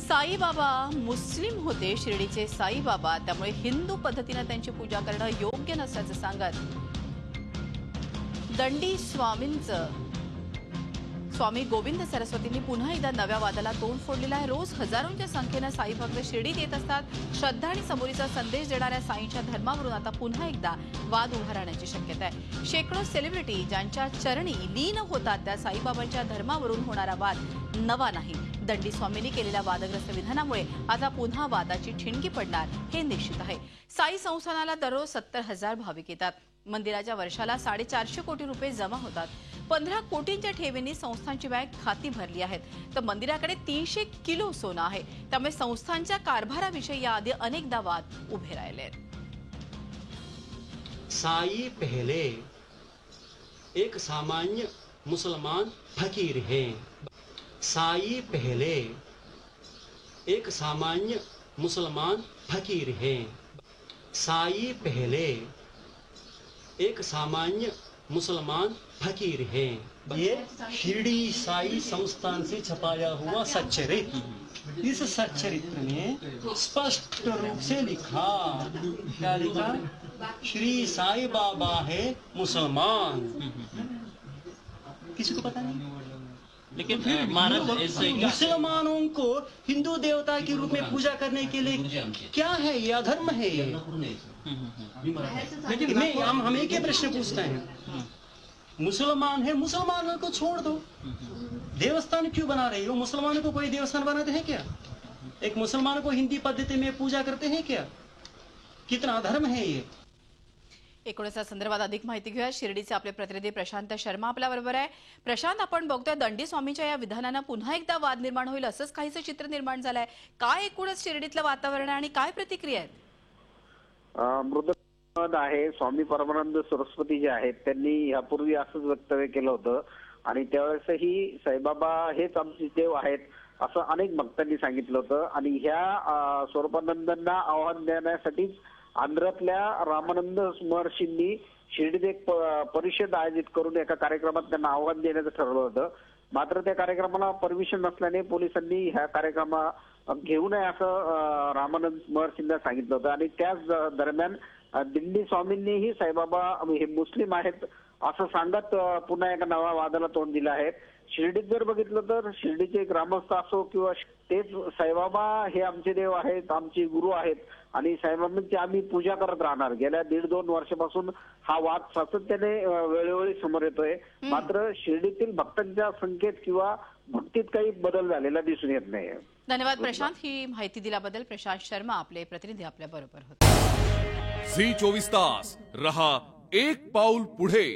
साईबाबा मुस्लिम होते, शिर्डीचे साईबाबा, त्यामुळे हिंदू पद्धतीने त्यांची पूजा करणं योग्य नसल्याचं सांगत दंडी स्वामी गोविंद सरस्वतींनी पुन्हा एकदा नव्या वादाला तोंड फोडलेलं आहे। रोज हजारोंच्या संख्येने साई भक्त शिर्डीत येत असतात। श्रद्धा आणि समोरीचा संदेश देणाऱ्या साईंच्या धर्मावरून आता पुन्हा एकदा वाद उभा राहण्याची शक्यता आहे। शेकडो सेलिब्रिटी ज्यांच्या चरणी लीन होतात त्या साईबाबांच्या धर्मावरून होणारा वाद नवा नाही। दंडी स्वामींनी केलेल्या वादग्रस्त विधानामुळे आता पुन्हा वादाची ठिणगी पडणार हे निश्चित आहे। साई संस्थानाला दररोज 70,000 भाविक येतात। मंदिराच्या वर्षाला 450 कोटी रुपये जमा होतात। 15 कोटींच्या ठेवींनी संस्थांची बँक खाती भरली आहेत, तर मंदिराकडे 300 किलो सोनं आहे। त्यामुळे संस्थांच्या कारभाराविषयी याआधी अनेकदा वाद उभे राहिले आहेत। साई पहले एक सामान्य मुसलमान फकीर हैं। साई पहले एक सामान्य मुसलमान फकीर हैं। साई पहले एक सामान्य मुसलमान फकीर हैं। ये शिरडी साई संस्थान से छपाया हुआ सच्चरित्र। इस सच्चरित्र में स्पष्ट रूप से लिखा, क्या लिखा? श्री साई बाबा है मुसलमान। किसी को पता नहीं, लेकिन फिर मुसलमानों को हिंदू देवता के रूप में पूजा करने के लिए क्या है? ये अधर्म है ये। लेकिन हम एक ही प्रश्न पूछते हैं, मुसलमान है, मुसलमानों को छोड़ दो, देवस्थान क्यों बना रहे हो? मुसलमानों को कोई देवस्थान बनाते हैं क्या? एक मुसलमान को हिंदी पद्धति में पूजा करते हैं क्या? कितना अधर्म है ये। एकूणच या संदर्भात अधिक माहिती घेऊया। शिर्डीचे आपले प्रतिनिधी प्रशांत शर्मा आपल्या बरोबर आहे। प्रशांत, आपण बघतोय दंडी स्वामींच्या या विधानानं पुन्हा एकदा वाद निर्माण होईल असंच काहीसं चित्र निर्माण झालंय। काय एकूणच शिर्डीतलं वातावरण आहे आणि काय प्रतिक्रिया आहेत? मृद आहे स्वामी परमानंद सरस्वती जे आहेत त्यांनी यापूर्वी असंच वक्तव्य केलं होतं आणि त्यावेळेसही साईबाबा हेच आमचे देव आहेत असं अनेक भक्तांनी सांगितलं होतं। आणि ह्या स्वरूपानंदांना आव्हान देण्यासाठीच आंध्रातल्या रामानंद महर्षींनी शिर्डीत एक परिषद आयोजित करून एका कार्यक्रमात त्यांना आव्हान देण्याचं ठरवलं होतं। मात्र त्या कार्यक्रमाला परमिशन नसल्याने पोलिसांनी ह्या कार्यक्रमा घेऊ नये असं रामानंद महर्षींना सांगितलं होतं। आणि त्याच दरम्यान दिंडी स्वामींनीही साईबाबा हे मुस्लिम आहेत असं सांगत पुन्हा एका नव्या वादाला तोंड दिलं आहे। शिर्डीत जर बघितलं तर शिर्डीचे ग्रामस्थ असो किंवा तेच साईबाबा हे आमचे देव आहेत, आमचे गुरु आहेत आणि साईबाबांची आम्ही पूजा करत राहणार। गेल्या 1.5-2 वर्षापासून हा वाद सातत्याने वेळोवेळी समोर येतोय। मात्र शिर्डीतील भक्तांच्या संख्येत किंवा भक्तीत काही बदल झालेला दिसून येत नाही। धन्यवाद प्रशांत, ही माहिती दिल्याबद्दल। प्रशांत शर्मा आपले प्रतिनिधी आपल्या बरोबर होते। झी 24 तास रहा एक पाऊल पुढे।